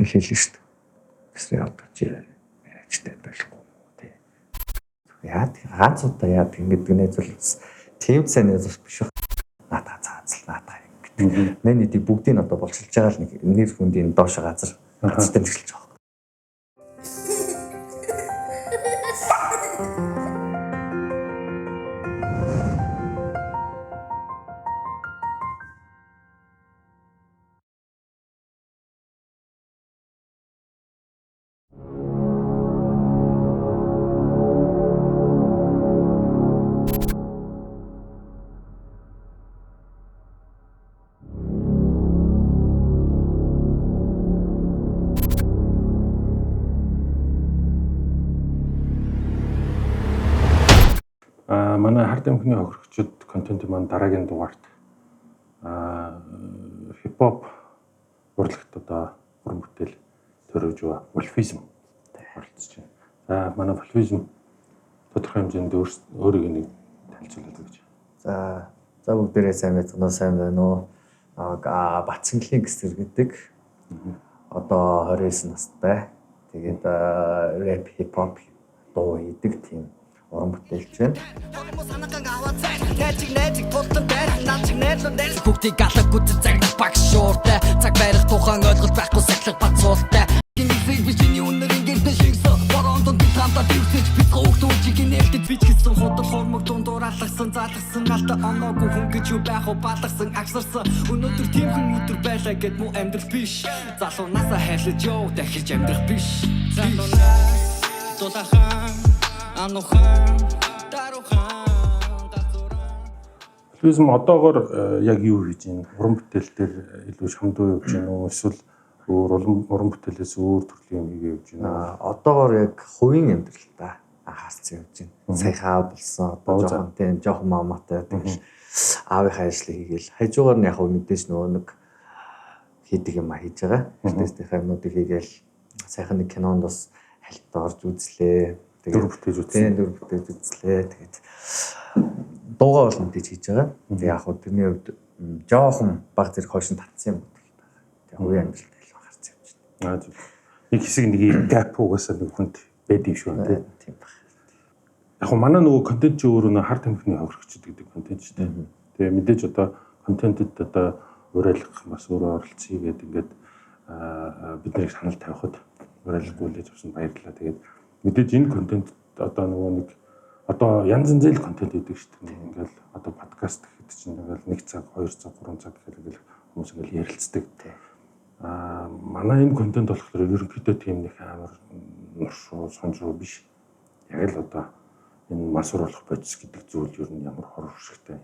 хэлсэн шүү дээ. Гэсэн явдаж ярьжтэй байхгүй тий. Яа ганц удаа яа ингэж гэнэзэл тийм сайн нэзэл биш байна. Наадаа заацал наадаа ингэ. Мэн эдийг бүгдийг одоо болчихж байгаа л нэг нэр хүндийн доош газар газартай тэглэж байгаа. Манай хард амхны хохирогчид контент маань дараагийн дугаарт хипхоп урлагт одоо уран бүтээл төрөж ба вольфизм оролцож байна. Манай вольфизм тодорхой хэмжээнд өөрийг нэг танилцуулаад өгч. За бүгдээрээ сайн байна уу? Батцангийн гэсэр гэдэг. Одоо 29 настай. Тэгээд рэп хипхоп дуу хийдэг тийм уран бүтээлч байна. Хүүхдийг галаг гүт цаг багш шууртай. Цаг барих тухайн ойлголт байхгүй сахилга бацуултай. Гинзэг бичний үнэрийн гэрдэ шигсэн. Борондон хамтаа дүүсэж бид хүүхдүүчиг нээлтэд бичсэн. Хотод хормог дундуур алгасан заалгасан алта оноогүй хүн гэж юу байх вэ баалгасан агсарсан. Өнөөдөр тийм хүн өдөр байлаа гэд муу амьдрал биш. Залуунасаа хайлаж ёо дахиж амьдрах биш. Залуунаас дулаахан анохан дарухан. Вольфизм одоогоор яг юу хийж байна? Уран бүтээл дээр илүү шамдуу явж байна уу? Эсвэл өөр уран бүтээлээс өөр төрлийн юм хийж байна? Одоогоор яг хувийн амьдралдаа анхаарсан явж байна. Саяхаа болсон. Одоо жоохон маамаатай тэгэл аавынхаа ажлыг хийгээл хажуугаар нь яг мэдээж нөгөө нэг хийдэг юм хийж байгаа. Эртнийхээ юмнуудыг хийгээл сайхан нэг кинонд бас хальт орж үзлээ. Дүр бүтээж үзлээ. Тэгээд дуугаа бол мэдээж хийж байгаа. Тэгээ яг хөө тэрний хувьд жоохон баг зэрэг хойш нь татсан юм байна. Тэгээ хувийн амьдралд илүү анхаарсан юм чинь. Нэг хэсэг нэг гап угаасаа нэг хүнд байдаг шүү дээ. Тийм баг. Яг хөө манай нөгөө контент чи өөрөө нэг хард амхны хохирогчд гэдэг контент шүү дээ. Тэгээ мэдээж одоо контентэд одоо уриалгах бас өөрөө оролцъё гэдэг ингээд бид нарыг санал тавихад уриалгахгүй л явсан баярлалаа. Тэгээд мэдээж энэ контент одоо нөгөө нэг одоо янз янзэл контент хийдэг шүү дээ. Ингээл одоо подкаст гэхэд чинь ингээл 1 цаг, 2 цаг, 3 цаг гэхэл хүмүүс ингээл ярилцдаг. Манай энэ контент болохоор ерөнхийдөө тийм нэг амар нуршуу, сонжруу биш. Яг л одоо энэ масууруулах процесс гэдэг зүйл ер нь ямар хор уршигтай.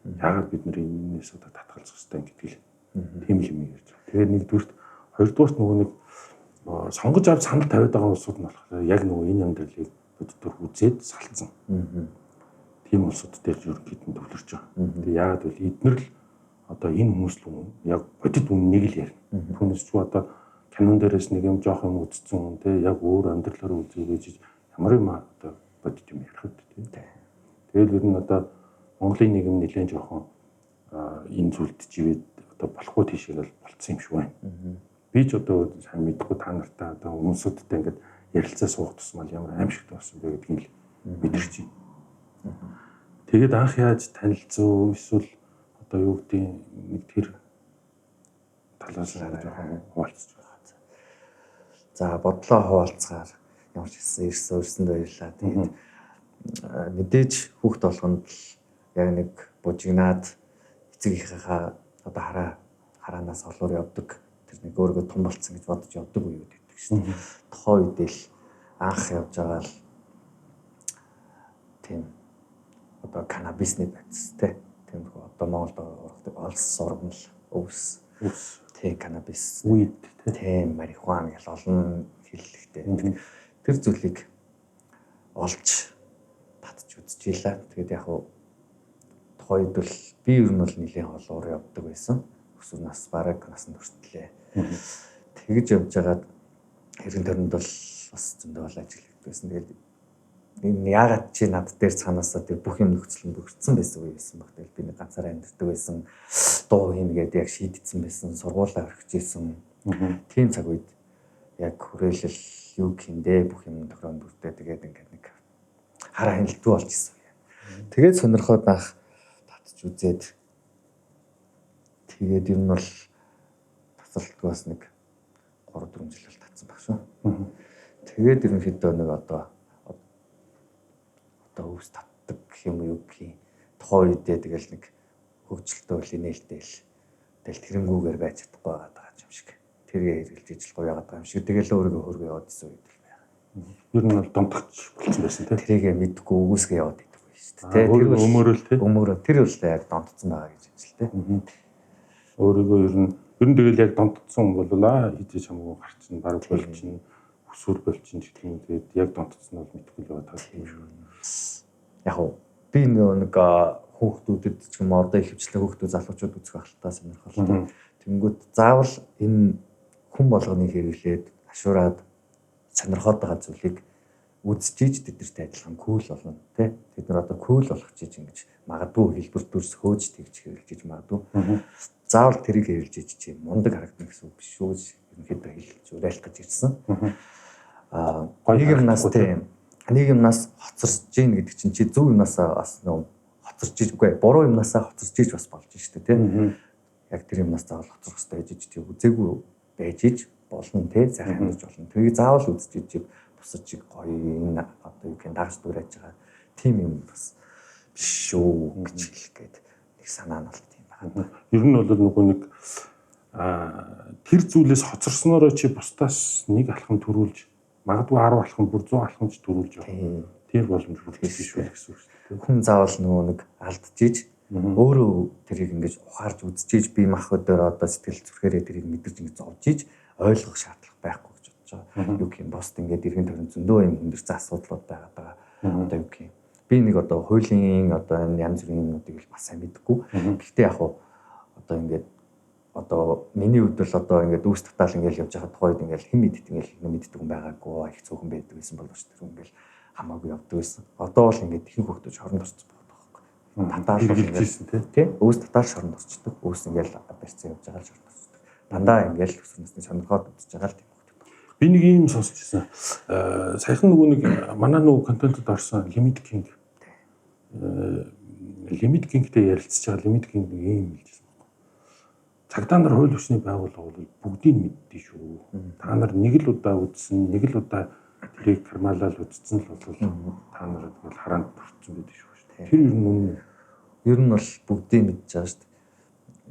Яагаад бид нэр энэс одоо татгалзах хэрэгтэй гэдэг л тийм л юм ярьж байгаа. Тэгээд нэгдүгürt, хоёрдугаарт нөгөө нэг сонгож авч санал тавиад байгаа улсууд нь болохоор яг нөгөө энэ амьдралыг өдөртөр үзээд салцсан. Тийм улсууд дээр ерөнхийдөө төвлөрч байгаа. Тэгээ яагаад вэ? Эднэр л одоо энэ хүмүүс л яг бодит үннийг л ярина. Түүнээс ч одоо кинон дээрээс нэг юм жоох юм үзсэн тий яг өөр амьдралаараа үзээгүй ямар юм одоо бодит юм ярих үү тий. Тэгэл ер нь одоо Монголын нийгэм нэлээд жоохон энэ зүйлд живээд одоо болохгүй тийшээ л болцсон юм шиг байна. Би ч одоо сайн мэдгүй та нартай одоо хүмүүсүүдтэй ингээд ярилцаа суух тусмал ямар аимшигтай болсон бэ гэдгийг л мэдэрч байна. Тэгээд анх яаж танилцуу эсвэл одоо юу гэдэг нэг тэр талаас нь жоохон хуваалцж байгаа. За бодлоо хуваалцгаар ямар ч ирсэн баярлаа. Тэгээд мэдээж хүүхд болгонд л яг нэг бужигнаад эцэгийнхээ одоо хараанаас олоор явдаг. Тэр нэг өөрийгөө том болцсон гэж бодож явдаг үеуд байдаг шин. Тухайн үед л анх явж байгаа л тийм одоо канабисны байц тий. Тийм одоо Монголд ургадаг олс ургамал өвс тий канабис үед тий марихуана гэл олон хэллэгтэй. Тэр зүйлийг олж татж үзчихлээ. Тэгээд яг хуу тухайн үед бол би ер нь бол нэлийн холуур явдаг байсан. Өсвөр нас бараг насанд хүртлээ. Тэгж явж байгаад хэрэг төрөнд бол бас зөндөө бол ажилладаг байсан. Тэгээд энэ яагаад чи над дээр цаанаасаа тэр бүх юм нөхцөл бүрдсэн байсан үе байсан баг. Тэгэл би нэг ганцаараа амьддаг байсан. Дуу хийнэ гэдэг яг шийдсэн байсан. Сургуулаа орхиж исэн. Тийм цаг үед яг хүрээлэл юу гиндэ бүх юм тохиронд бүрдээ тэгээд ингээд нэг хараа хяналтгүй болж исэн. Тэгээд сонирхоод анх татж үзээд тэгээд ер нь бол тасралтгүй бас нэг 3-4 жил бол татсан баг шүү. Тэгээд ерөнхийдөө нэг одоо өвс татдаг гэх юм уу гэх тухайн үедээ тэгэл нэг хөгжилтэй үл инээлтэл тэгэл тэрэнгүүгээр байж чадахгүй байгаа юм шиг. Тэргээ хэрэгжилж ижил гоё яагаад байгаа юм шиг. Тэгэл өөрийгөө хөргөө яваад исэн үед л байгаа. Ер нь бол домтогч болсон байсан тийм. Тэрийгээ мэдгүй үгүйсгээ яваад идэх байх шүү дээ. Тэр өмөрөөл тийм. Өмөрөө тэр бол яг домтцсон байгаа гэж хэлдэг тийм. Өөрийгөө ер нь тэгэл яг домтцсон бол хийж хамаагүй гарчин баг болчин өсвөр болчин гэх юм. Тэгээд яг домтцсон бол мэдгүй л яваад байгаа юм шиг. Яг би нэг хүүхдүүдэд ч юм уу одоо их хвчлээ хүүхдүүд залуучууд үзэх ахaltaа сонирхолтой. Тэнгүүд заавал энэ хүн болгоны хэрэглээд ашуураад сонирхоод байгаа зүйлийг үзчихийж тэдэртэй адилхан кул болно тий. Тэд нар одоо кул болох чиж ингэж магадгүй хэлбэр төрс хөөж тэгж хэрэглэж магадгүй. Заавал тэрийг хэрэглэж чи мундаг харагдана гэсэн үг биш шүү. Ерөнхийдөө хэлж уриалах гэж ирсэн. Нэг юмнаас хоцорж гин гэдэг чинь чи зөв юмнасаа бас нөө хоцорж ийггүй буруу юмнасаа хоцорж ийж бас болж штэ тий. Яг тэр юмнаас заавал хоцрох хэрэгтэй гэж тий үзээгүй байж иж болно тий сайхан амьдж болно. Тэрийг заавал үзэж иж бусад чиг гоё энэ одоо юу гэх дагаж дурайж байгаа тийм юм бас биш шүү гэж хэлэх гээд нэг санаа нь бол тийм байна. Ер нь бол нөгөө нэг тэр зүйлээс хоцорснороо чи бусдаас нэг алхам төрүүлж магадгүй 10 алхам бүр 100 алхамж төрүүлж явах. Тэр боломж бүрдэж шүү гэсэн үг шүү дээ. Хүн заавал нөгөө нэг алдчихиж өөрөө тэрийг ингэж ухаарж үзчихэж бие махбодоор одоо сэтгэл зүрхээрээ тэрийг мэдэрч ингэж зовж иж ойлгох шаардлага байхгүй гэж бодож байгаа. Юу гэх юм босд ингээд эргэн тойрон зөндөө юм хүндэрсэн асуудлууд байгаа. Одоо юу гэх юм би нэг одоо хуулийн одоо энэ янз бүрийн юмнуудыг л бас сайн мэдгүй. Гэхдээ яг одоо ингээд одоо миний хувьд бол одоо ингээд үүс татаал ингээд явж байгаа тухайд ингээд хэн мэддэг ингээд мэддэг хүн байгаагүй их цөөхөн байдаг гэсэн боловч тэр ингээд хамаагүй явдаг байсан. Одоо бол ингээд их хөвгдөж хоронд орцсон байгаа байхгүй. Татаал хэлжсэн тий. Үүс татаал шоронд орчдөг. Үүс ингээд барьцсан явж байгаа л шоронд орчдөг. Дандаа ингээд өсвөрнөөс сонирхоод үзэж байгаа л тийм хөвгдөг. Би нэг юм сонсчихсан. Саяхан нөгөө нэг манай нөгөө контентэд орсон Limit King. Limit King-тэй ярилцж байгаа Limit King нэг юм хэлжсэн. Цагдаа нар хууль ёсны байгууллага бол бүгдийг мэддэг шүү. Та нар нэг л удаа үзсэн, нэг л удаа тэрийг кармалал үзсэн л бол та нарыг бол хараанд төрчихсөн байдаг шүү. Тэр ер нь үнэн. Ер нь бол бүгдийг мэдж байгаа шүү.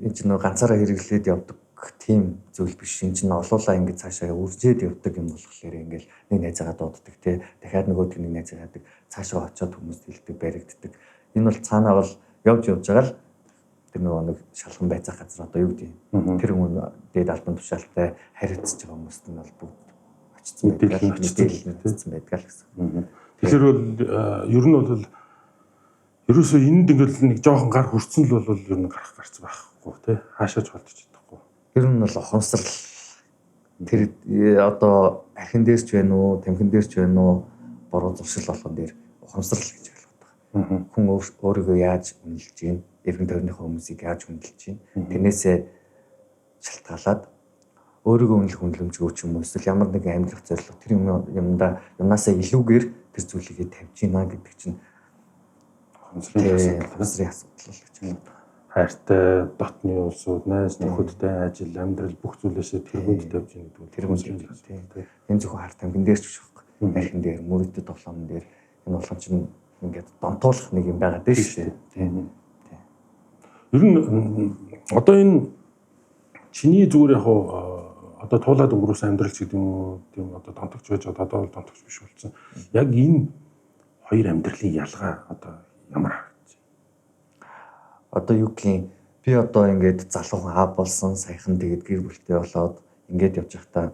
Энэ ч нэг ганцаараа хэрэглээд явдаг тийм зүйл биш. Энэ ч олуулаа ингэж цаашаа үржээд явдаг юм болохоор ингээл нэг найзаагаа дууддаг те. Дахиад нөгөө нэг найзаагаа дадаг. Цаашаа очиод хүмүүс хэлдэг, баригддаг. Энэ бол цаанаа бол явж байгаа л тэр нэг шалган байцаах газар одоо юу гэдэг тэр хүн дээд албан тушаалтай харилцаж байгаа хүмүүст нь бол бүгд очсон байдаг гэсэн. Тэгэхээр бол ер нь бол ерөөсөө энд ингээл нэг жоохон гар хөрцөн л бол ер нь гарах гарц байхгүй тий хаашаач болчих чадахгүй. Ер нь бол ухамсарл тэр одоо архин дээр ч байна уу, тамхин дээр ч байна уу, бороо зуршил болгон дээр ухамсарл гэж ойлгоод байгаа. Хүн өөрийгөө яаж үнэлж гин эргэн тойрныхоо хүмүүсийг яаж хөндлөж чинь тэрнээсээ шалтгаалаад өөрийгөө үнэлэх хүнлэмжгүй ч юм уу эсвэл ямар нэгэн амьдрах зорилго тэр юмнасаа илүүгээр тэр зүйлийг тавьж гинэ гэдэг чинь ухамсарын асуудал л гэж байна. Хайртай дотны улсууд, найз нөхөдтэй ажил, амьдрал бүх зүйлээсээ тэргүүнд тавьж гинэ гэдэг тэр хүнлэмж тийм. Энэ зөвхөн харт амгин дээр ч биш байхгүй. Архин дээр, мөрөдөд тоглоом дээр энэ болгон чинь ингээд донтуулах нэг юм байгаа дээ шүү дээ. Тийм. Ер нь одоо энэ чиний зүгээр яг одоо туулаад өнгөрөөсөн амьдрал ч гэдэг юм уу тийм одоо донтогч байж одоо бол донтогч биш болсон. Яг энэ хоёр амьдралын ялгаа одоо ямар харагдаж байна? Одоо юу гэх би одоо ингээд залуухан аа болсон саяхан тэгээд гэр бүлтэй болоод ингээд явж байхдаа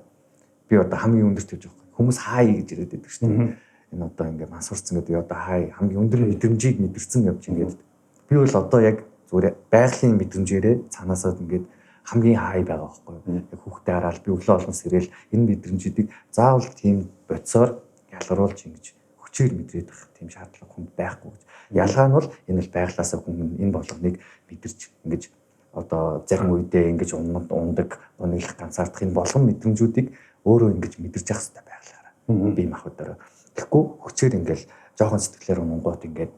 би одоо хамгийн өндөрт явж байгаа. Хүмүүс хай гэж ирээд байдаг шүү дээ. Энэ одоо ингээд мансуурсан гэдэг одоо хай хамгийн өндөр мэдрэмжийг мэдэрсэн явж ингээд би бол одоо яг зүгээр байгалийн мэдрэмжээрээ цаанаасаа ингээд хамгийн хай байгаа байхгүй юу. Яг хүүхдээ хараад би өглөө олон сэрэл энэ мэдрэмжүүдийг заавал тийм бодисоор ялгаруулж ингэж хүчээр мэдрээд байх тийм шаардлага хүнд байхгүй гэж. Ялгаа нь бол энэ л байглаасаа хүн энэ болгоныг мэдэрч ингэж одоо зарим үедээ ингэж ундаг, униглах ганцаардах энэ болгон мэдрэмжүүдийг өөрөө ингэж мэдэрч явах хэрэгтэй байглаараа. Бие махбодороо. Тэгэхгүй хүчээр ингээл жоохон сэтгэлээр унгууд ингээд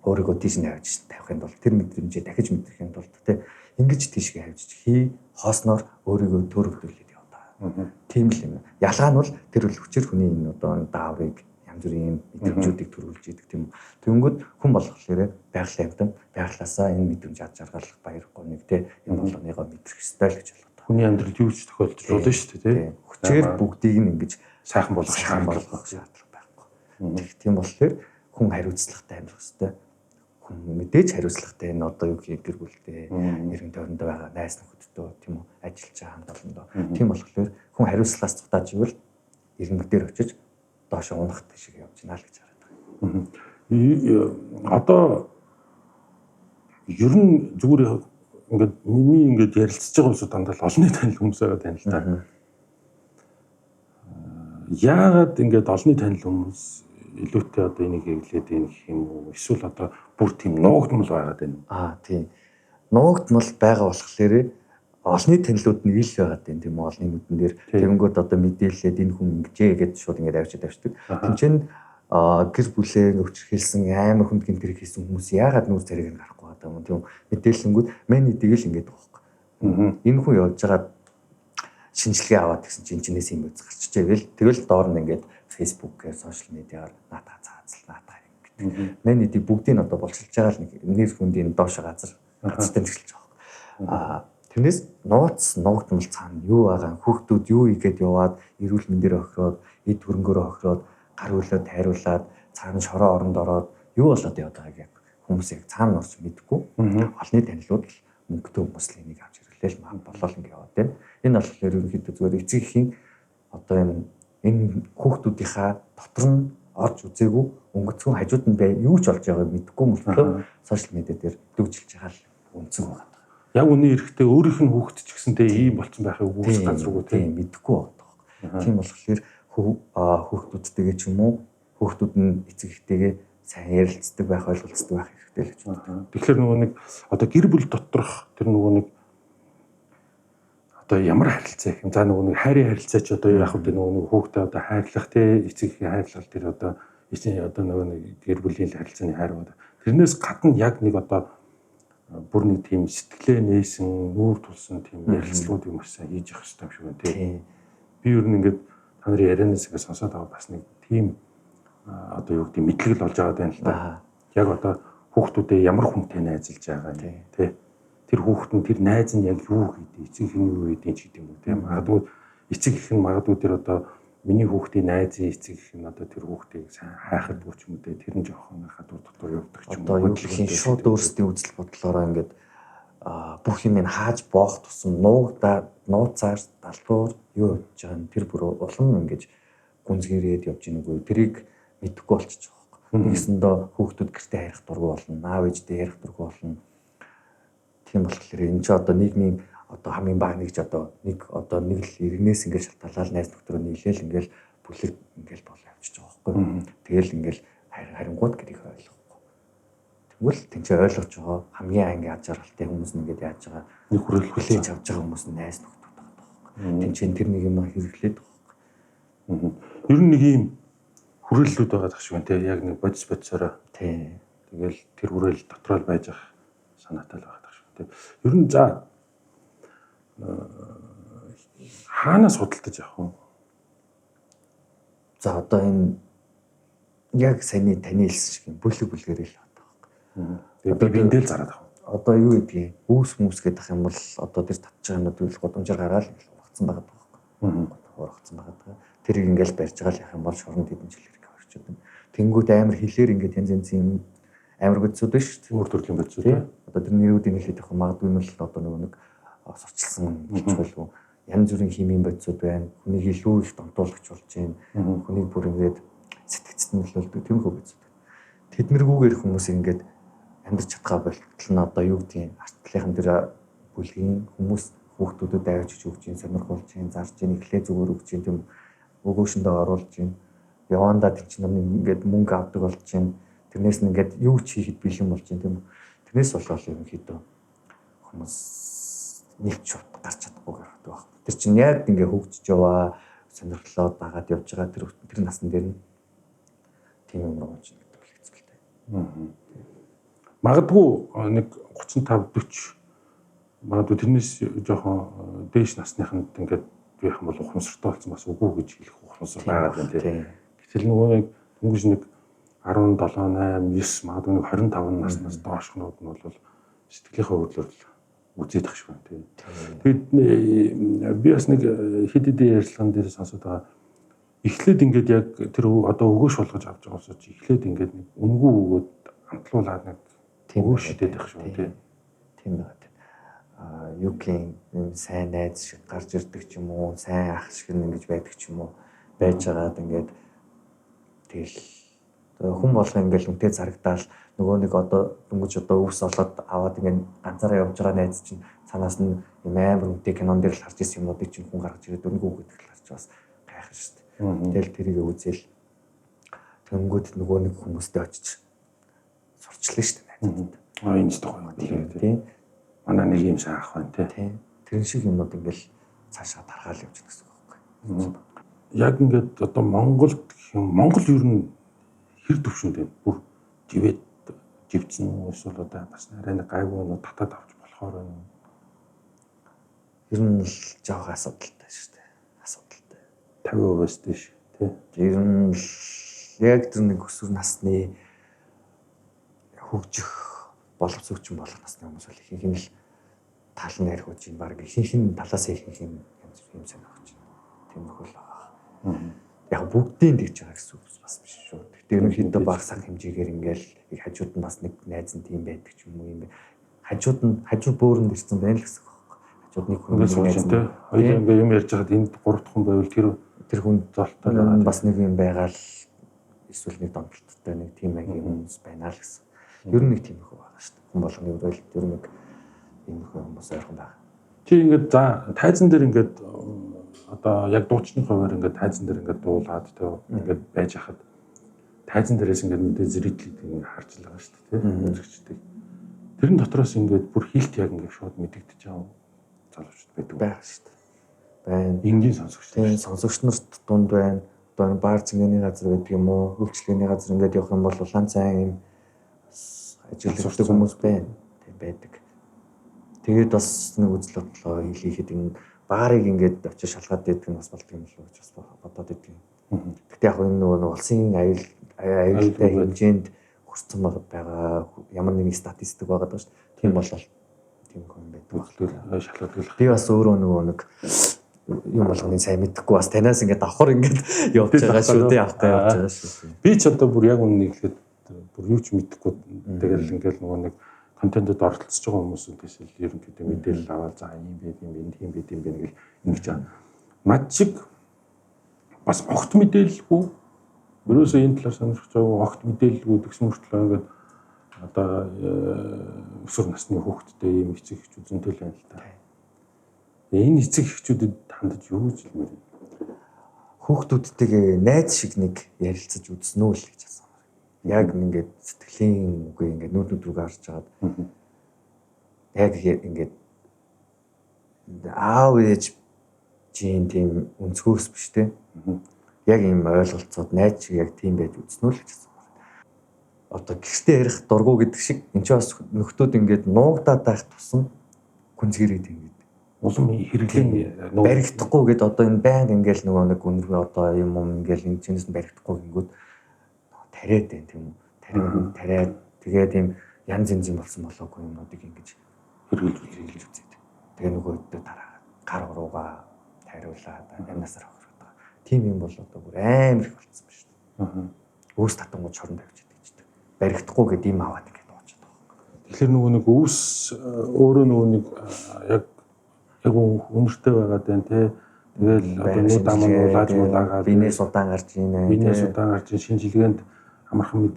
өөрийгөө тийш нь авч тавихын тулд тэр мэдрэмжээ дахиж мэдрэхин тулд тэ ингэж тийшгээ авчиж хоосноор өөрийгөө төрөвлүүлээд яваа. Тийм л юм. Ялгаа нь бол тэр үл хүчээр хүний энэ одоо дааврыг янз бүрийн мэдрэмжүүдийг төрүүлж идэг тийм. Тэгэнгүүт хүн болохоор байгалийн амтан байглаасаа энэ мэдрэмж ад жаргалах баяр гоныг тэ энэ болгоныгоо мэдрэх ёстой л гэж болгоо. Хүний амьдралд юу ч тохиолдож болно шүү дээ тий. Хүчээр бүгдийг нь ингэж сайхан болгох шаардлага байхгүй. Тийм болохоор хүн хариуцлагатай амьдрах ёстой. Хүн мэдээж хариуцлагатай энэ одоо юу гэр бүлтэй нэрэн тойронд байгаа найз нөхөдтэй тийм үү ажиллаж байгаа хамт олондоо. Тийм болохоор хүн хариуцлагаас цутааж ивэл иргэнэг дээр очиж доош унах шиг явж байна л гэж хараад байгаа. Одоо ер нь зүгээр ингээд миний ингээд ярилцж байгаа хүмүүс дандаа олонний танил хүмүүс байгаа тань л та. Яагаад ингээд олонний танил хүмүүс илүүтэй одоо энийг хэвлээд энэ гэх юм уу? Эсвэл одоо бүр тийм нуугдмал байгаад байна. Тийм. Нуугдмал байгаа болохоор олонний танилуд нь ил байгаад байна тийм үү? Олонний нүдэн дээр тэгэнгүүт одоо мэдээлэлээд энэ хүн ингэжээ гэдээ шууд ингээд авчдаг. Тинчэн гэр бүлээ өвчрхэлсэн амар хүнд гинтэр хийсэн хүмүүс яагаад нүүр царайг нь гарахгүй байгаа юм тийм мэдээлсэнгүүд мань эдийг л ингээд байхгүй. Энэ хүн явж байгаа шинжилгээ аваад гэсэн чинээс юм үз гарчижээвэл тэгэл доор нь ингээд фэйсбүүкээр сошиал медиаар наатаа цаазал наатаа гэдэг. Мань эдийг бүгдийг одоо болчихж байгаа л нэг нэр хүндийн доош газар газартай тэгэлж байгаа. Тэрнээс нуугдмал цаана юу байгаа хүүхдүүд юу игээд яваад эрүүл мэндээр охироод эд хөрөнгөөрөө охироод гар үлээд тайруулаад цаана шороо оронд ороод юу болоод яваад байгааг яг хүмүүс яг цаана орж мэдэхгүй. Олонний танилуд л мөнгөтэй хүмүүс л энийг авч ирлээ л болол ингэ яваад байна. Энэ болохоор ерөнхийдөө зүгээр эцэг эхийн одоо энэ хүүхдүүдийнхаа дотор нь орж үзээгүй өнгөцгөн хажууд нь юу ч олж байгааг мэдэхгүй мөртлөө сошиал медиа дээр дүүжилж байгаа л үнцэн байгаа. Яг үнэн эрэхтэй өөрийнх нь хүүхэд ч гэсэнтэй ийм болцсон байхыг үүсэх газар руу тийм мэдэхгүй байгаа. Тийм болохоор хүүхдүүдтэйгээ ч юм уу хүүхдүүд нь эцэг эхтэйгээ сайн ярилцдаг байх ойлголцдог байх хэрэгтэй л гэж боддог. Тэгэхээр нөгөө нэг одоо гэр бүл доторх тэр нөгөө нэг одоо ямар харилцаа гэх юм. За нөгөө нэг хайрын харилцаа ч одоо яг хөдөө нөгөө нэг хүүхдээ одоо хайрлах те эцэг эхийн хайрлал тэр одоо нөгөө нэг гэр бүлийн харилцааны хайр бод. Тэрнээс гадна яг нэг одоо бүр нэг тийм сэтгэлээ нээсэн нүүр тулсан тийм ярилцлагууд юм шиг хийж явах хэрэгтэй юм шиг байна те. Би ер нь ингээд та нарын ярианаас игээ сонсоод байгаа бас нэг тийм одоо юу гэдэг мэдлэг л болж байгаа байна л да. Яг одоо хүүхдүүдээ ямар хүнтэй найзалж байгаа тий. Тэр хүүхэд нь тэр найз нь яг юу хийдэг, эцэг их нь юу хийдэг ч гэдэг юм уу тий. Магадгүй эцэг их нь магадгүй тэр одоо миний хүүхдийн найзын эцэг их нь одоо тэр хүүхдийг сайн хайхад бүрч юм дээ. Тэр нь жоохон хадуур дотор явдаг ч юм уу. Одоо хөдөлгөөний шууд өөрсдийн үзэл бодлороо ингээд бүх юм нь хааж боох тусам нууцаар далдуур юу явж байгаа нь тэр бүр улам ингэж гүнзгийрээд явж ийн үгүй тэрийг мэдэхгүй болчих жоох. Нэгсэндээ хүүхдүүд гэртээ харих дургүй болно, аав ээжтэй ярих дургүй болно. Тийм болохоор энэ ч одоо нийгмийн одоо хамгийн бага нэгж одоо нэг л иргэнээс ингэж шалтгаалал найз нөхдрөө нийлээл ингээл бүлэг ингээл болоо явчих жоох байхгүй. Тэгэл ингээл харингууд гэдгийг ойлгохгүй. Тэгвэл тэнцээ ойлгож байгаа хамгийн анги аж аргалтай хүмүүс нь ингэж яаж байгаа нэг хүлээж авч байгаа хүмүүс нь найз нөхдөд байгаа байхгүй. Тэнцээ тэр нэг юм хэрэглээд байгаа. Ер нь нэг ийм хүрээллүүд байгаа гэх шиг байна те. Яг нэг бодисороо. Тий. Тэгэл тэр хүрээл дотроо л байж ах санаатай л байгаа гэх шиг те. Ер нь за хаанаас судалдаж явах вэ? За одоо энэ яг саяны таны хэлсэн шиг бүлэг бүлгээр л байна. Тэгээ би эндэл зараад авах. Одоо юу гэдгийг үүс гэдэг юм бол одоо тэр татж байгаа нүдэл годомжаар гараад ургацсан байгаа байхгүй. Ургацсан байгаа. Тэрийг ингээл барьж байгаа л яах юм бол шоронд хэдэн жил хэрэг орчод байна. Тэнгүүд амар хэлээр ингээд янз янзын амар бодисууд биш өөр төрлийн бодисууд тий. Одоо тэр нэрүүдийн хэлээд явах магадгүй нь л одоо нэг сурчилсан гэж болов. Янз бүрийн химийн бодисууд байна. Хүнийг илүү их донтуулагч болж байна. Хүнийг бүр ингээд сэтгцэд нөлөөлдөг тийм хөө бодисууд. Тэднэргүүгээр хүмүүс ингээд амьдарч чадхаа болтол нь одоо юу гэдгийг артлынхан тэр бүлгийн хүмүүс хүүхдүүдэд авчиж өгч юм, сонирхуулж юм, зарж юм, эхлээ зүгээр өгч юм, тийм өгөөшөндөө оруулж юм. Явандаа тийч намын ингээд мөнгө авдаг болж юм. Тэрнээс нь ингээд юу ч хийхэд бэлэн болж юм, тийм. Тэрнээс болоод ерөнхийдөө хүмүүс нэг ч гарч чадахгүй гардаг баг. Тэр чинь яг ингээд хөгжиж яваа, сонирхлоо дагаад явж байгаа тэр насны дээр нь тийм юм руу онцно гэдэг л хэцэлтэй. Магадгүй нэг 35 40 магадгүй тэрнээс жоохон дээш насныханд ингээд байх юм бол ухамсартай болсон бас үгүй гэж хэлэх ухамсар байгаа юм тийм. Гэтэл нөгөө нэг дөнгөж нэг 17 8 9 магадгүй нэг 25 наснаас доошхнууд нь бол сэтгэлийнхээ хөдлөл үзээд ах шүү тийм. Тэгэд би бас нэг хэд хэдэн ярилцлаган дээр сонсоод байгаа. Эхлээд ингээд яг тэр одоо өгөөш болгож авч байгаа усаж эхлээд ингээд нэг үнгүй өгөөд амтлуулаад нэг өгөөш шидэд ах шүү тийм. Тийм байна. Юугийн сайн найз шиг гарч ирдэг ч юм уу, сайн ах шиг ингэж байдаг ч юм уу байж байгаад ингээд тэгэл хүн болгоо ингээл үнтэй зарагдаал нөгөө нэг одоо дөнгөж одоо өвс олоод аваад ингээд ганцаараа явж байгаа найз чинь цаанаас нь юм амар үнтэй кинон дээр л харж ирсэн юмнуудыг чинь хүн гаргаж ирээд өнгөө гэдэг л харж бас гайхах шүү дээ. Тэгэл тэрийг үзэл тэнгүүд нөгөө нэг хүмүүстэй очиж сурчлаа шүү дээ найзууд. Энэ ч тохиол тийм. Манай нэг юм сайн ах байна тийм. Тэр шиг юмнууд ингээл цаашаа даргаал явж байгаа гэсэн үг байхгүй. Яг ингээд одоо Монголд гэх юм Монгол ер нь хэр төвшөндөө бүр живэд живцэн үү эсвэл одоо бас арай нэг гайгүй нь татаад авч болохоор байна. Ер нь л жоох асуудалтай шүү дээ. Асуудалтай. 50% дээш тий. Ер нь яг тэр нэг өсвөр насны хөгжих боловсрогч болох насны хүмүүс бол ихэнх нь л тал нь ярих үуч юм баг ихэнх нь талаас ихэнх юм санагч. Тийм их л байгаа. Яг бүгдийн тэгж байгаа гэсэн үг бас биш шүү. Тэгтээ ерөнхийдөө багасах хэмжээгээр ингээл их хажууд нь бас нэг найз нь тийм байдаг ч юм уу юм бэ. Хажуу бөөрөнд ирсэн байна л гэсэн үг байхгүй. Хажууд нэг хүн найз нь хоёул ингээ юм ярьж байхад энд 3 дахь хүн байвал тэр хүн золтой байгаа. Бас нэг юм байгаа л эсвэл нэг донтолттой нэг тийм агийн хүмүүс байна л гэсэн. Ер нь нэг тийм их байгаа шүү дээ. Хүн болгоны өрөөл ер нь нэг ийм их хүмүүс ойрхон байгаа. Чи ингээд за тайзан дээр ингээд одоо яг дуучны хуваар ингээд тайзан дээр ингээд дуулаад тэ ингээд байж хахад тайзан дээрээс ингээд мэдээ зэрэглээд ингээд харж л байгаа шүү дээ тийм үзэгчтэй. Тэрэн дотроос ингээд бүр хилт яг ингээд шууд мэдэгдэж байгаа залуучууд байдаг байх шүү дээ. Байна. Энгийн сонсогч. Тийм сонсогч нарт дунд байна. Одоо баар зингээний газар байдаг юм уу? Хөгжлөний газар ингээд явах юм бол улаан цайн юм ажилладаг хүмүүс байна. Тийм байдаг. Тэгээд бас нэг үзэл бодлоо хийхэд энэ баарыг ингээд очиж шалгаад идэх нь бас болдго юм шүү гэж бас бодоод идэв. Гэхдээ яг энэ нөгөө улсын аюултай хэмжээнд хүрсэн байгаа ямар нэгэн статистик байгаа даа шүү. Тийм болол тийм юм байдаг. Шалгуулах. Би бас өөрөө нөгөө нэг юм болгоны сайн мэдэхгүй бас танаас ингээд давхар ингээд явж байгаа шүү дээ авах явж байгаа шүү. Би ч одоо бүр яг үнэ хэлэхэд бүр юу ч мэдэхгүй тэгэл ингээд нөгөө нэг контентэд оролцож байгаа хүмүүсээс л ерөнхийдөө мэдээлэл аваад за юм бэ тийм бэ гэл ингэж байгаа. Над шиг бас огт мэдээлэлгүй ерөөсөө энэ талаар сонирхож байгаа огт мэдээлэлгүй гэсэн мөртлөө ингээд одоо өсвөр насны хүүхдтэй ийм эцэг эхчүүд зөнтэй л байна л та. Энэ эцэг эхчүүдэд хандаж юу гэж хэлмээр вэ? Хүүхдүүдтэйгээ найз шиг нэг ярилцаж үзсэн үү л гэж асуусан. Яг ингээд сэтгэлийн үгүй ингээд нүдүүд рүү гарч чаад яг ингээд аав ээж чинь тийм өнцгөөс биш те. Яг ийм ойлголцоод найз шиг яг тийм байж үзнэ л гэж асуусан. Одоо гэртээ ярих дургу гэдэг шиг энэ ч бас нөхдүүд ингээд нуугдаад байх тусам гүнзгийрээд ингээд улам хэрэглэн баригдахгүй гэд одоо энэ байнг ингээл нөгөө нэг өнөргөө одоо юм ингээл энэ чинээс нь баригдахгүй гингүүд тариад байна тийм үү тариад тэгээд тийм янз янз болсон болоогүй юмнуудыг ингэж хэрэглэж үзээд тэгээ нөгөө өдөө дараа гар урууга тариулаад амнасаар хохироод байгаа тийм юм бол одоо бүр амар их болсон ба шүү дээ өөс татангууд шорон тавьж идэж баригдахгүй гэд юм аваад ингээд дуучаад байгаа. Тэгэхээр нөгөө нэг өөс өөрөө нөгөө нэг яг үнэртэй байгаад байна те. Тэгэл одоо нүүд ам уулаад муулаагаад бинээс удаан гарч ийнэ. Бинээс удаан гарч шинжилгээнд амархан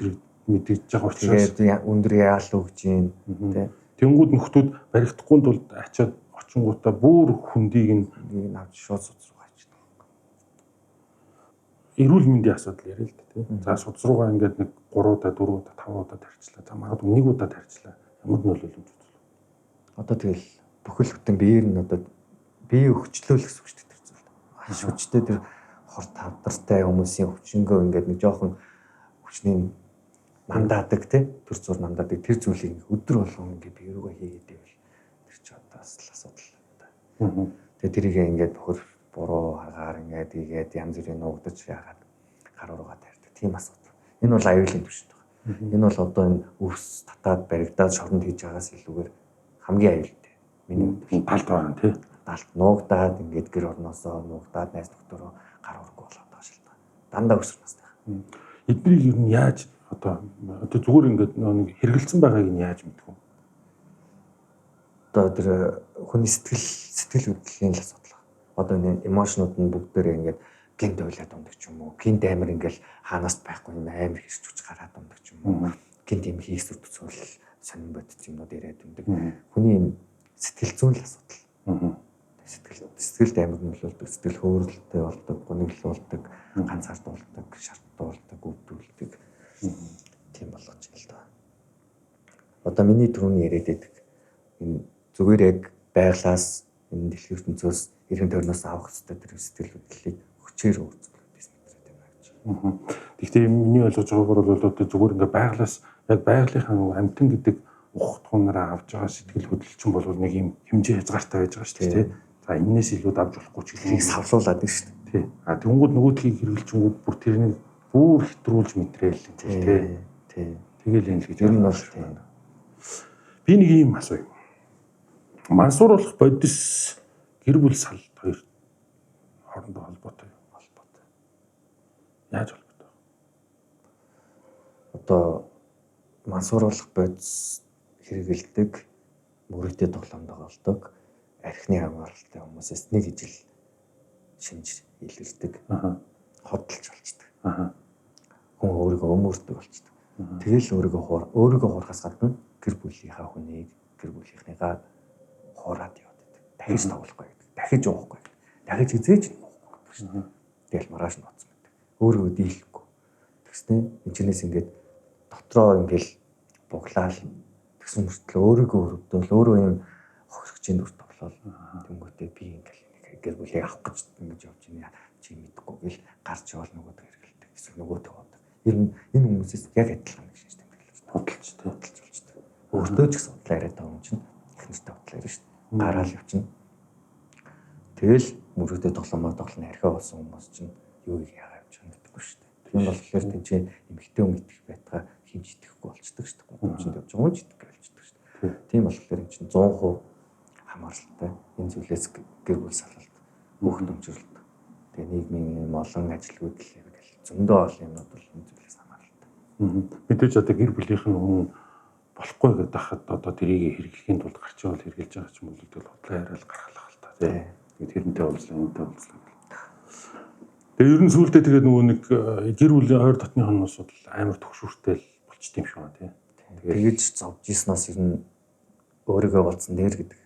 мэдэрч байгаа учраас тэгээд өндөр яал өгж ийн те. Тэнгүүд нөхдүүд баригдахгүй тулд ачаад очингуудаа бүр хөндийг нь авч шууд судас руу гайчдаг. Эрүүл мэндийн асуудал яриа л да те. За судас руугаа ингээд нэг 3 удаа 4 удаа 5 удаа тарьчлаа. За магадгүй 1 удаа тарьчлаа. Ямар нөлөөлөж үзвэл. Одоо тэгэл бүхэл бүтэн биеэр нь одоо бие өгчлөө л гэсэн үг шүү дээ. Маш хүчтэй тэр давхар тавдартай хүмүүсийн өвчнгөө ингээд нэг жоохон хүчний намдаадаг тий төр зур намдаадаг тэр зүйлийг өдөр болгон ингээд би рүүгээ хийгээд байвал тэр ч одоо бас л асуудал байна. Тэгээ тэрийг ингээд бохор буруу харгаар ингээд игээд янз бүрийн нуугдаж яагаад гар уруугаа тарьдаг тийм асуудал. Энэ бол аюулын түвшинтэй байна. Энэ бол одоо энэ өвс татаад баригдаад шоронд хийж байгаас илүүгээр хамгийн аюултай. Миний талд байгаа тий. Талд нуугдаад ингээд гэр орноосоо нуугдаад найз нөхдөөрөө гар урууг болоод байгаа шалтгаан. Дандаа өсвөр настай. Эднийг ер нь яаж одоо зүгээр ингээд нэг хэрэгэлсэн байгааг нь яаж мэдэх вэ? Одоо тэр хүний сэтгэл хөдлөлийн л асуудал. Одоо энэ эмошнууд нь бүгдээрээ ингээд гинт ойлаад ундаг ч юм уу. Гинт амир ингээл хаанаас байхгүй юм амир хэрч хүч гараад ундаг ч юм уу. Гинт юм хийх зүтгэл сонирн бодит юмнууд яриад ундаг. Хүний юм сэтгэл зүйн л асуудал. Сэтгэлд амир нөлөөлдөг, сэтгэл хөдлөлтөй болдог, гуниглуулдаг, ганцаардуулдаг, шаардуулдаг, өвдүүлдэг. Тийм болгож байна л да. Одоо миний түрүүний яриад байдаг энэ зүгээр яг байглаас энэ дэлхийн ертөнцөөс эргэн тойрноос авах хэрэгтэй тэр сэтгэл хөдлөлийг хүчээр үүсгэх гэсэн юм байна гэж. Гэхдээ миний ойлгож байгаагаар бол одоо зүгээр ингээ байглаас яг байгалийнхаа амтан гэдэг ухтгуунаараа авж байгаа сэтгэл хөдлөлчин бол нэг юм хэмжээ хязгаартай байж байгаа шүү дээ тий. За энэс илүү давж болохгүй ч гэдгийг савлуулад байна шүү дээ. Тий. А тэнгууд нөгөөдхийг хэрэгжилчингүүд бүр тэрнийг бүр хэтрүүлж мэтрээл тий. Тий. Тэгэл энэ л гэж ер нь бол тий. Би нэг юм асууя. Мансууруулах бодис гэр бүл салт хоёр хоорондоо холбоотой. Яаж холбоотой? Одоо мансууруулах бодис хэрэгэлдэг мөрөдөө тоглоомд болдог архины хамгаалалтай хүмүүсээс нэг ижил шинж илэрдэг. Хөдөлж болчдөг. Хүн өөрийгөө өмөрдөг болчдөг. Тэгэл өөрийгөө хуурахаас гадна гэр бүлийнхаа хүнийг гэр бүлийнхнийгаа хуураад яваад байдаг. Дахиж тоглохгүй гэдэг. Дахиж уухгүй гэдэг. Дахиж хизээж уухгүй гэдэг шүү дээ. Тэгэл маргааш нь ноцсон байдаг. Өөрийгөө дийлэхгүй. Тэгснэ энэчнээс ингээд дотроо ингээл буглаал тэгсэн мөртлөө өөрийгөө өрөвдөөл өөрөө юм хохирогчийн дүр тоглол тэнгүүтээ би ингээл нэг гэр бүлийг авах гэж ингэж явж байна. Чи мэдхгүй гэл гарч явал нөгөөд хэрэгэлдэг. Эсвэл нөгөөд яваад. Ер нь энэ хүмүүсээс яг адилхан гэж тэмдэглэж болчтой. Өөртөө ч гэсэн бодлоо яриад байгаа юм чинь их нэртэй бодлоо ярьж шүү дээ. Гараал явчихна. Тэгэл мөрөдөө тоглоомоор тоглоно архиа болсон хүмүүс чинь юу яагаад явж байгаа гэдэггүй шүү дээ. Тийм болохоор тэнцээ эмгтэн хүн идэх байтгаа хинж идэхгүй болчдөг шүү дээ. Хүн чинь явж байгаа хүн ч идэхгүй болчдөг шүү дээ. Тийм болохоор энэ чинь 100% хамааралтай. Энэ зүйлээс гэр бүл салалт, бүх нөхцөлт. Тэгээ нийгмийн юм олон ажилгүйд л ингээл зөндөө олон юмнууд бол энэ зүйлээс хамааралтай. Мэдээж одоо гэр бүлийнх нь хүн болохгүй гэдэг хахад одоо тэрийг хэрэглэхийн тулд гарч явал хэрэгжилж байгаа ч юм уу тэгэл бодлоо яриад гаргалах л та тийм. Тэгээд тэрнтэй уулзлаа, энэтэй уулзлаа. Тэгээ ер нь сүүлдээ тэгээд нөгөө нэг гэр бүлийн ойр дотны хүмүүс бол амар төгшүүртэй л болчт юм шиг байна тийм. Тэгэж зовж ийснаас ер нь өөрийгөө болцсон дээр гэдэг.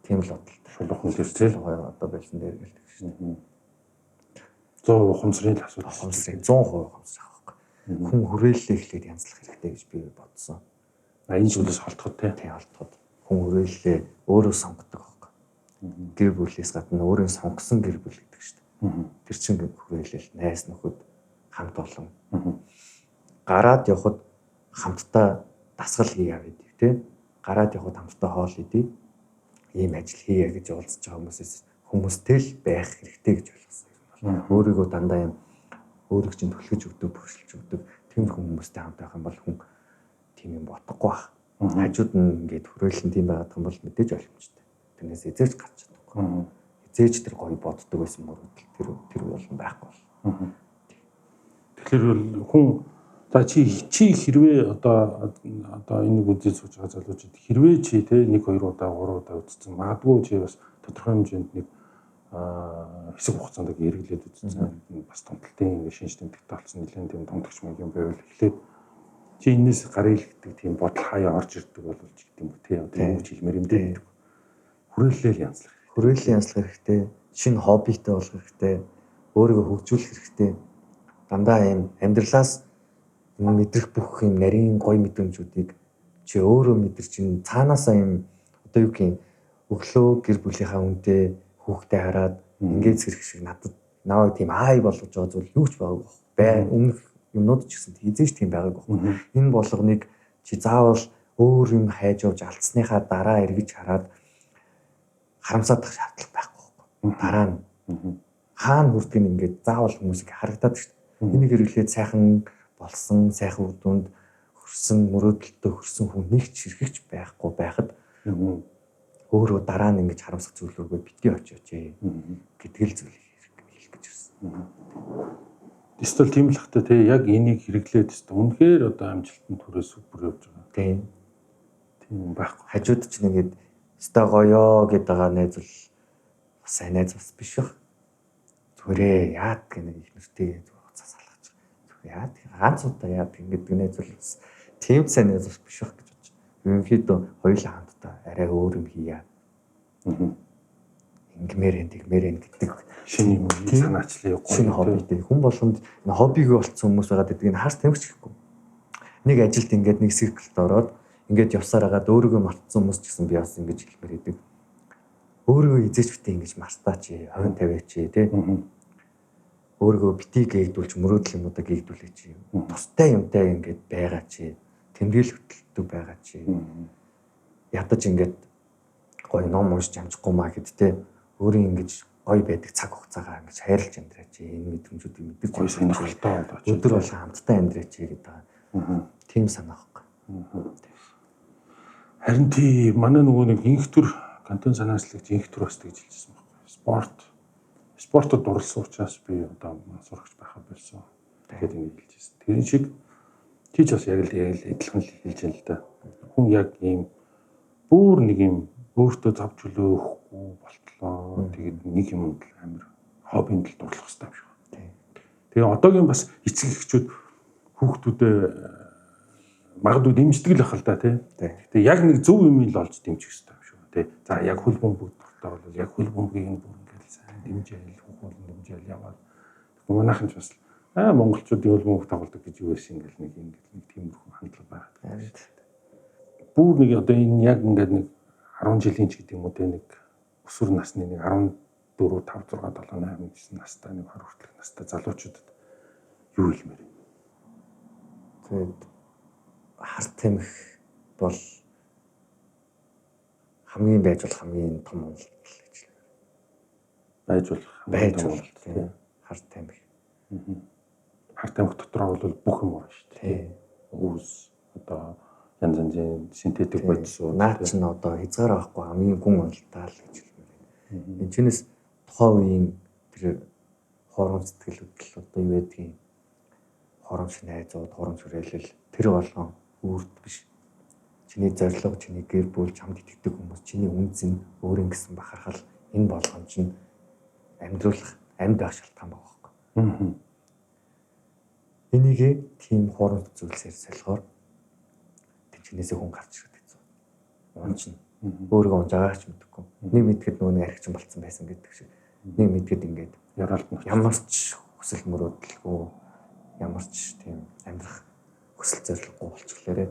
Тийм л бодолтой. Шулуухан зэрцэл одоо болсон дээр гэлдэг шин. 100% ухамсарын асуудал. Ухамсарын 100% ухамсар авах. Хүн хүрээллээ эхлээд янзлах хэрэгтэй гэж би бодсон. Энэ зүйлээс холдоход тий холдоход хүн хүрээллээ өөрөө сонгодог байхгүй. Гэр бүлээс гадна өөрөө сонгосон гэр бүл гэдэг шүү дээ. Тэр чинь хүрээлэл найз нөхөд хамт олон. Гараад явхад хамтдаа дасгал хийя гэдэг тий. Гараад явхад хамтдаа хоол идэ. Ийм ажил хийя гэж уулзж байгаа хүмүүстэй л байх хэрэгтэй гэж ойлгосон. Өөрийгөө дандаа юм өөрийг чинь түлхэж өгдөг, бүршилж өгдөг тийм хүмүүстэй хамт байх юм бол хүн тийм юм бодохгүй байх. Хажууд нь ингээд хүрээлэн тийм байгаад юм бол мэдээж ойлгомжтой. Тэрнээс эзэж гарч чадахгүй. Эзэж тэр гоё боддог байсан мөрөдөл тэр болон байхгүй бол. Тэгэхээр хүн за чи хэрвээ одоо энийг үзэж сууж байгаа залуучууд хэрвээ чи те 1 2 удаа 3 удаа үзсэн магадгүй чи бас тодорхой хэмжээнд нэг хэсэг хугацаанд эргэлээд үзсэн бас томтолтын ингээ шинж тэмдэгтэй болсон нэлээд тийм томтогч маяг юм байвал эхлээд чи энэс гарыг илгдэг тийм бодол хаяа орж ирдэг болов ч гэдэг юм уу тий одоо юу ч хэлмээр юм дээ хүрээлэл янзлах хэрэгтэй шинэ хоббитэй болох хэрэгтэй өөрийгөө хөгжүүлэх хэрэгтэй дандаа юм амьдралаас мэдрэх бүх юм нарийн гоё мэдрэмжүүдийг чи өөрөө мэдэрч ин цаанаасаа юм одоо юу гэх юм өглөө гэр бүлийнхаа үнтэй хүүхдээ хараад ингээд зэрэг шиг надад наваа тийм ай болгож байгаа зүйл юу ч байгаагүй бай. Өмнөх юмнууд ч гэсэн хизээч тийм байгаагүй. Энэ болгоныг чи заавал өөр юм хайж явж алдсныхаа дараа эргэж хараад харамсаадах шаардлага байхгүй. Дараа нь хаана хүрдэг нь ингээд заавал хүмүүсийг харагдаад шүү дээ. Энийг хэрэглээд сайхан болсон, сайхан үр дүнд хүрсэн, мөрөөдөлтөд хүрсэн хүн нэг ч ширхэгч байхгүй байхад өөрөө дараа нь ингэж харамсах зүйл рүүгээ битгий очиж гэдэг л зүйлийг хэлэх гэж ирсэн. Эсвэл тийм л хата тий яг энийг хэрэглээд өстой үнэхээр одоо амжилтанд хүрээ супер явж байгаа. Тийм байхгүй. Хажууд ч нэгэд өстой гоёо гэдэг байгаа найзвал сайн найз бас биш баг. Зүрээ яад гэнэ их нэртэй уцаас алгаж. Зүрээ яад ганц удаа яад ингэдэг найзвал тийм сайн найз бас биш баг гэж бодож. Ерөнхийдөө хоёулаа хамтдаа арай өөр юм хийя. Ингэмээрэн тэгмээрэн гэдэг шинэ юм санаачлаа гоё. Шинэ хоббитэй хүн болгонд хоббиг болцсон хүмүүс байгаа гэдэг нь хаарч тамирч гэхгүй. Нэг ажилд ингээд нэг цирклд ороод ингээд явсаар хагаад өөрийгөө мартсан хүмүүс ч гэсэн би бас ингэж хэлмээр идэг. Өөрийгөө эзэж битээ ингэж мартаач, хойн тавиач тий. Өөрийгөө битий гээгдүүлж мөрөөдөл юмудаа гээгдүүлээч. Тустай юмтай ингээд байгаа чи. Тэмдэглэл хөтөлдөг байгаа чи. Ядаж ингээд гоё ном уншиж амжихгүй маа гэд тий. Өөрийн ингэж гоё байдаг цаг хугацаагаа ингэж хайрлаж амьдраач. Энэ мэдрэмжүүдийг мэддэг гоё сонирхолтой болооч. Өдөр болгон хамтдаа амьдраач гэдэг. Тийм санаа байхгүй. Харин тий манай нөгөө нэг инх төр контент санаачлагч инх төр бас тэгж хэлжсэн байхгүй. Спортод дурлсан учраас би одоо сурагч байхаа болсон. Тэгэхэд ингэж хэлжсэн. Тэрэн шиг тийч бас яг л адилхан л хэлж байна л да. Хүн яг ийм бүр нэг юм өөртөө зав чөлөө өгөхгүй болтлоо. Тэгээд нэг юмд амир хоббинд л дурлах хэрэгтэй юм шиг байна. Тэгээ одоогийн бас эцэг эхчүүд хүүхдүүдээ магадгүй дэмждэг л ах л да тий. Гэтэ яг нэг зөв юм л олж дэмжих хэрэгтэй юм шүү тий. За яг хөл бөмбөг дуртай бол яг хөл бөмбөгийг нь бүр ингээл сайн дэмжээл хүүхдүүд дэмжээл яваад. Манайхан ч бас монголчуудын хөл бөмбөг тоглодог гэж юу байсан ингээл нэг тиймэрхүү хандлага байгаад. Бүр нэг одоо энэ яг ингээд нэг 10 жилийн ч гэдэг юм уу тий нэг өсвөр насны нэг 14 5 6 7 8 9 настай нэг 20 хүртэлх настай залуучуудад юу хэлмээр вэ? Тэгээд харт тамхи бол хамгийн байж болох хамгийн том онолт гэж байж болох тийм харт тамхи. Харт тамхи дотроо бол бүх юм орно шүү дээ. Үүс одоо янз янзын синтетик бодисууд наад чинь одоо хязгаар авахгүй хамгийн гүн онолтаа л гэж хэлмээр. Энэ чинээс тухайн үеийн тэр хоромж сэтгэл хөдлөл одоо юу гэдгийг хоромж найзууд хоромж хүрээлэл тэр болгон үрд биш. Чиний зорилго, чиний гэр бүл, чамд итгэдэг хүмүүс, чиний үнц нь өөрийн гэсэн бахархал энэ болгоомж нь амьдруулах амьд байх шалтгаан байгаа байхгүй. Энийг тийм хоромж зүйлсээр солихоор чинээсээ хүн гарч ирээд хэцүү. Унчна. Өөрийгөө унж байгаач мэдхгүй. Нэг мэдгэд нөгөө нэг архичин болцсон байсан гэдэг шиг. Нэг мэдгэд ингээд ямар ч хүсэл мөрөөдөлгүй, ямар ч тийм амьдрах хүсэл зорилгогүй болчихлоорэ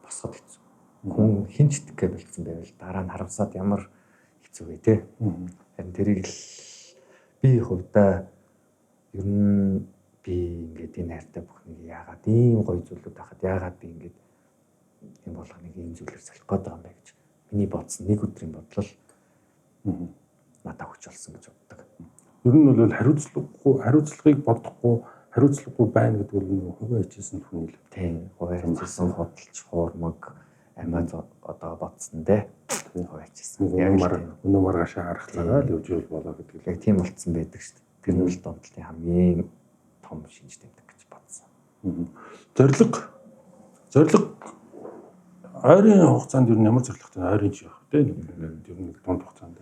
босгоод хэцүү. Хүн хин ч итгэхэ болцсон байвал дараа нь харамсаад ямар хэцүү вэ те. Харин тэрийг л би хувьдаа ер нь би ингээд энэ хайртай бүхнийг яагаад ийм гоё зүйлүүд байхад яагаад би ингээд энэ болгоныг ийм зүйлээр солих гээд байгаа юм бэ гэж миний бодсон нэг өдрийн бодлол надад хүч болсон гэж боддог. Ер нь бол хариуцлагыг бодохгүй хариуцлагагүй байна гэдэг нь хувийн хичээсэн хүний л. Тийм, хувийн хичээсэн хөдөлж хуурмаг амиа одоо бодсон дээ. Хувийн хичээсэн. Өнөө маргаашаа харахлаараа л явж ивэл болоо гэдэг л. Яг тийм болцсон байдаг шүү дээ. Тэр нь л донтолын хамгийн том шинж тэмдэг гэж бодсон. Зорилго ойрын хугацаанд ер нь ямар зорилготой ойрын ч явах тийм ер нь дунд хугацаанд.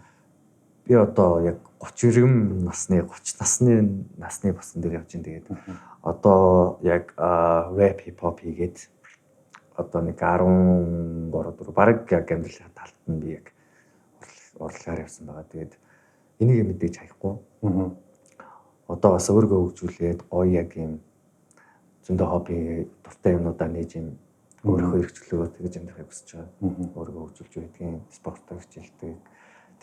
Би одоо яг 30 насны босгон дээр явж байна. Тэгээд одоо яг рэп хипхоп хийгээд одоо нэг 13 4 баг яг амьдралын талд нь би яг урлагаар явсан байгаа. Тэгээд энийг мэдээж хаяхгүй. Одоо бас өөргөө хөгжүүлээд гоё яг юм зөндөө хобби дуртай юмнуудаа нээж юм өөрийнхөө хэрэгчлөө тэгж амьдрахыг хүсэж байгаа. Өөргөө хөгжүүлж байдгийн спортоор хичээлдэг.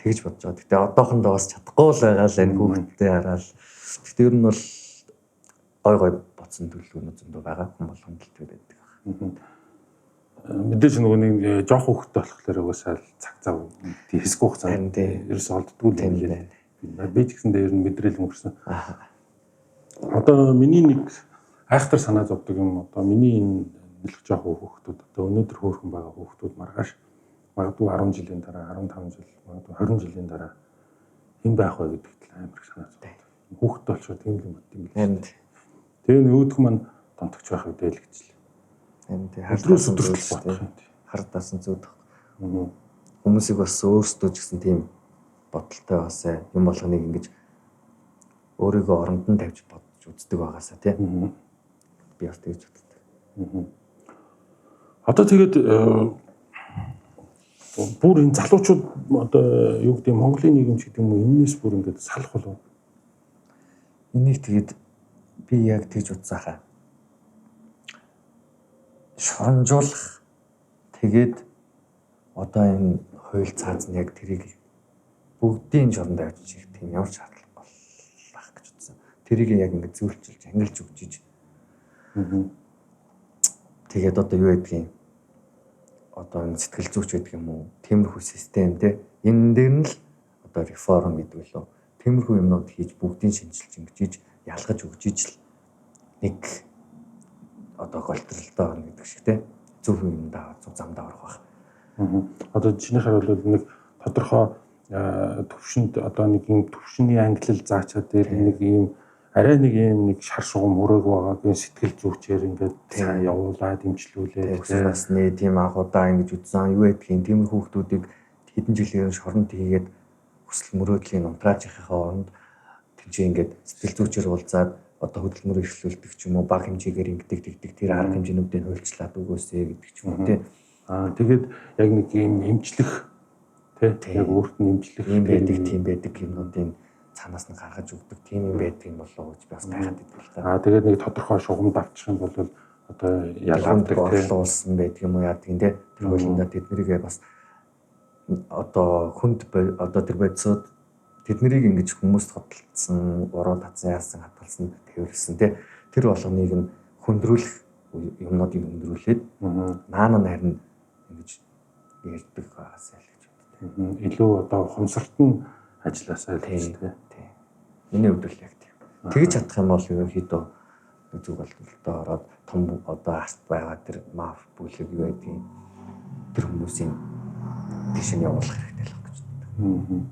тэгж бодож байгаа. Гэтэ одоохондоо бас чадахгүй л байгаа л энэ хүүхдтэй хараад. Гэтэ ер нь бол гой бодсон төлөвлөгөөнүүд зөндөө байгаа. Хүн болгонд л тэр байдаг. Мэдээж нөгөө нэг жоох хүүхдтэй болохоор угаасаа цаг зав хийсгүй хугацаанд ерөөс олддгүй юм лээ. Би ч гэсэндээ ер нь мэдрэл өнгөрсөн. Одоо миний нэг айхтар санаа зовдөг юм. Одоо миний энэ нэлэх жоох хүүхдүүд одоо өнөөдөр хөөрхөн байгаа хүүхдүүд маргааш магадгүй 10 жилийн дараа 15 жил магадгүй 20 жилийн дараа хэн байх вэ гэдэгт амар их санаа зовдөг. Хүүхдтэй болчихоо тийм л юм байна. Тэгээ нүүдх маань донтогч байх үедээ л гэж л. Хардаас өдрөж бодох юм. Хардаас зүудх. Хүмүүсийг бас өөрсдөө ч гэсэн тийм бодолтой басаа юм болгоныг ингэж өөрийгөө оронд нь тавьж бодож үздэг байгаасаа тийм. Би бас тэгж боддог. Одоо тэгээд бүр энэ залуучууд одоо юу гэдэг Монголын нийгэмч гэдэг юм уу энэс бүр ингээд салах болов. Энийг тэгээд би яг тэгж удсаахаа. Шоронжуулах тэгээд одоо энэ хууль цааз нь яг тэрийг бүгдийн шоронд авчиж ирэх тийм ямар шаардлага болох гэж утсан. Тэрийг яг ингэ зөвлөж ангилж өгчиж. Тэгээд одоо юу гэдгийг одоо энэ сэтгэл зүйч гэдэг юм уу? Тиймэрхүү систем те энэ дээр нь л одоо реформ гэдэг лөө. Тиймэрхүү юмнууд хийж бүгдийн шинжилж ингэж ялгаж өгчиж л нэг одоо голтролтой орно гэдэг шиг те зөв юмдаа зөв замдаа орох байх. Одоо жишээнийхээр бол нэг тодорхой төвшөнд одоо нэг юм төвшний ангилал заачаад дээр нэг юм арай нэг юм нэг шар шугам өрөөг байгаагийн сэтгэл зүйчээр ингээд сайн явуулаад дэмжлүүлээ. Бас нэ тийм анхудаа ингэж үзсэн юу гэдгийг тийм хүүхдүүдийг хэдэн жилээр шоронд хийгээд хүсэл мөрөөдлийн унтраажийнхаа оронд тийч ингээд сэтгэл зүйчээр уулзаад одоо хөдөлмөр эрхлүүлдэг ч юм уу бага хэмжээгээр ингэдэг тэр арга хэмжээнүүдийг хуульчлаад өгөөсэй гэдэг ч юм уу тий. Тэгээд яг нэг юм эмчлэх тий яг өөрт нь эмчлэх юм байдаг тийм байдаг юмнуудын цаанаас нь гаргаж өгдөг тийм юм байдаг юм болоо гэж би бас байхад идэв л та. Тэгээд нэг тодорхой шугамд авчих юм бол одоо ялгаамдаг орлуулсан байдаг юм уу яадаг юм тий. Тэр хуулиндаа тэднэрийг бас одоо хүнд одоо тэр бодисод тэднийг ингэж хүмүүст хөдөлсөн, уруу татсан яасан хатгалсан тэрсэн тий. Тэр болгоныг нь хөндрүүлэх юмнуудыг хөндрүүлээд наана харин ингэж ярьдаг байгаасаа л гэж боддог. Илүү одоо хумсарт нь ажилласаа л гэж тий. Миний хувьд л яг тийм. Тэгж чадах юм бол ерөнхийдөө зүг болтолтой ороод том одоо арт байгаа тэр маф бүлэг юу гэдгийг тэр хүмүүсийн тийш нь явуулах хэрэгтэй л гэж боддог.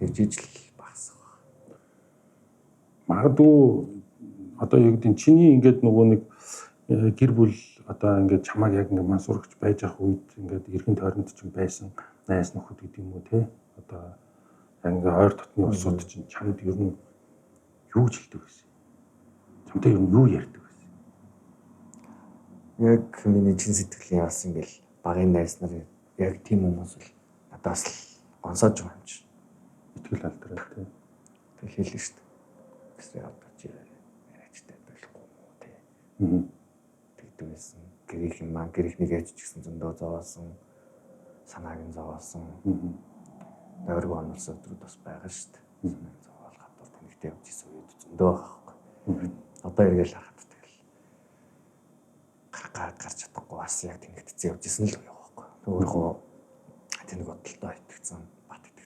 Тэр жижиг багсах. Магадгүй одоо юу гэдэг чиний ингээд нөгөө нэг гэр бүл одоо ингээд чамайг яг ингээд мансуурч байж ах үед ингээд эргэн тойронд ч байсан найз нөхөд гэдэг юм уу те одоо яг ингээд ойр дотны улсууд чинь чамд ер нь юу гэж хэлдэг вэ? Чамтай ер нь юу ярьдаг вэ? Яг миний чин сэтгэлийн бас ингээд багын найз нар яг тийм хүмүүс л надаас л гонсоож байгаа юм чинь. Итгэл алдраа тий. Тэгэл хэлнэ шүү дээ. Гэсэн одоо чи яриачтай байхгүй юу тий. Тэгдэг байсан. Гэрийнх юм аа гэрийнхнийг яаж ч гэсэн зөндөө зовоосон. Санааг нь зовоосон. Нойргоо онолсон өдрүүд бас байгаа шүү дээ. Санааг зовоол гадуур тэнэгтэй явж исэн үед зөндөө байхгүй. Одоо эргээл харахад тэгэл гарч чадахгүй бас яг тэнэгтцэн явж исэн л байгаа байхгүй. Өөрөө тэнэг бодолтой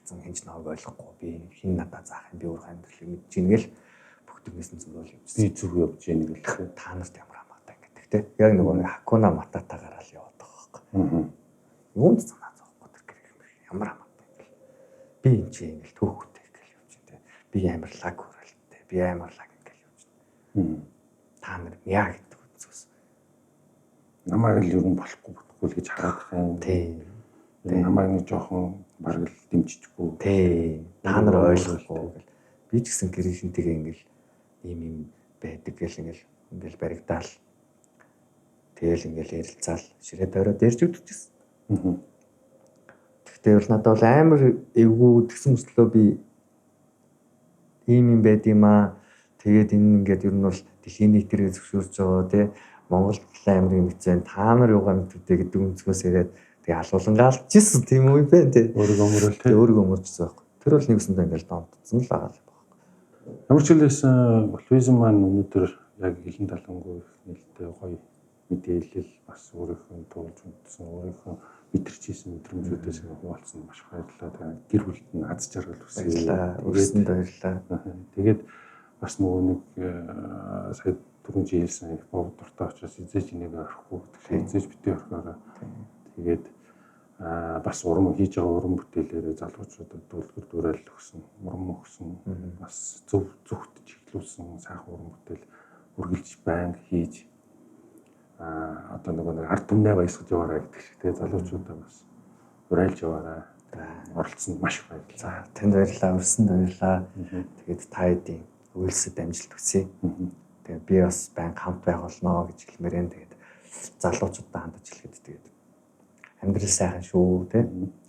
итгэцэн хинж нааг ойлгохгүй би хин надад заах юм би өөр амьдралыг мэдж ингээл бүх төрнөөс нь зөндөл явжсэн. Би зүг явж яаг л та нарт ямар хамаатай гэдэг те. Яг нөгөө хакуна мататагаар л яваад байгаа байхгүй. Юунд санаа зовхгүй тэр гэр ямар хамаатай ингээл. Би энэ чи ингээл төөхөтэй ингээл явж те. Би амар лаг хүрэлттэй. Би амар лаг ингээл явж. Та нар яа гэдэг үзээс. Намайг л ер нь болохгүй л гэж хараад байгаа юм. Тийм. Намайг нэг жоохон бараг л дэмжчихгүй. Тий. Та нар ойлгохгүй гэл. Би ч гэсэн гэрийнхэнтэйгээ ингээл ийм байдаг гэл ингээл баригдаал. Тэгэл ингээл ярилцаал ширээ тойроод ярьж өгдөжсэн. Тэгтээ бол надад бол амар эвгүй тэгсэн мөслөө би ийм байд юм аа. Тэгээд энэ ингээд ер нь бол дэлхийн нийтээрээ зөвшөөрж байгаа тий. Монгол амрын мэдсэн та нар юугаа мэдвүдэ гэдэг өнцгөөс яриад Тэгээ алуулангаа алдчихсан тийм үү бэ тий. Өөрийгөө өмөрөл тий. Өөрийгөө өмөрчсөн байхгүй. Тэр бол нэгсэндээ ингээл донтцсон л байгаа юм байна. Ямар ч хэлсэн Луизен маань өнөөдөр яг ихэнх талангүй нэлээд гоё мэдээлэл бас өөрийнхөө туулж өгсөн өөрийнхөө мэдэрчээсэн мэдрэмжүүдээс хуваалцсан маш баярлалаа. Тэгээ гэр бүлд нь аз жаргал Баярлалаа. Өөрсөнд баярлалаа. Тэгээд бас нөгөө нэг сая түрүүн чи хэлсэн бод дуртай учраас эзэж энийг орохгүй тэгэхээр эзэж битээ орохоороо тэгээд бас урам хийж байгаа уран бүтээлээрээ залуучуудад дүүлгэр дуурайл өгсөн урам өгсөн бас зөв зөвхт чиглүүлсэн сайхан уран бүтээл үргэлж байнга хийж одоо нөгөө ард түмнээ баясгаж яваарай гэдэг шиг тэгээ залуучуудаа бас урайлж яваарай оролцсонд маш их баярлалаа. За танд баярлалаа. Өрсөнд баярлалаа. Тэгээд та хэдийн үйлсэд амжилт хүсье. Тэгээд би бас байнга хамт байх болно гэж хэлмээр энэ тэгээд залуучуудаа хандаж хэлэхэд тэгээд амьдрал сайхан шүү тий.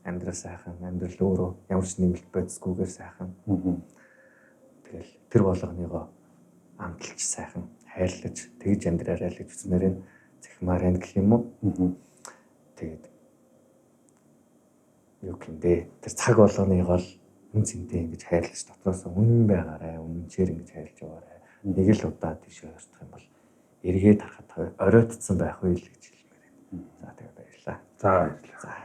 Амьдрал сайхан, амьдрал өөрөө ямар ч нэмэлт бодисгүйгээр сайхан. Тэгэл тэр болгоныгоо амталж сайхан хайрлаж тэгж амьдраарай л гэж үзмээр энэ захимаар энэ гэх юм уу. Тэгээд юу гэмдэ тэр цаг болгоныгоо л үн цэнтэй ингэж хайрлаж дотроос үнэн байгаарай, үнэнчээр ингэж хайрлаж яваарай. Нэг л удаа тийш явах юм бол эргээд харахад оройтцсан байх үйл гэж хэлмээр байна. За тэгээ баярлалаа. За баярлалаа.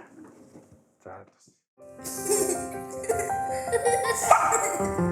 За.